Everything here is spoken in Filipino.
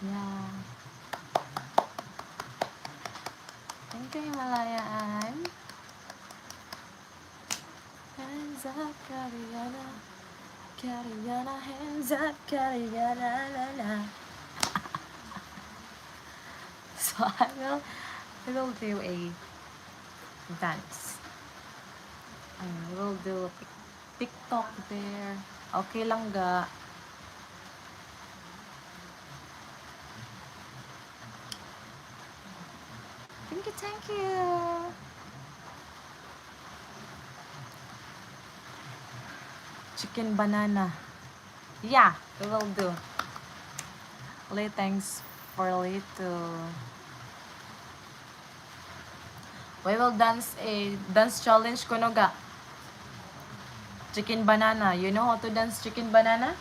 Yeah. Thank you, Himalayaan. Hands up, Kariana. Kariana, hands up, Kariana, la la. So I will do a dance. I will do a TikTok there. Okay lang ga. Thank you, thank you. Chicken banana. Yeah, we will do. Lee, thanks for Lee to. We will dance a dance challenge kuno ga. Chicken banana. You know how to dance chicken banana?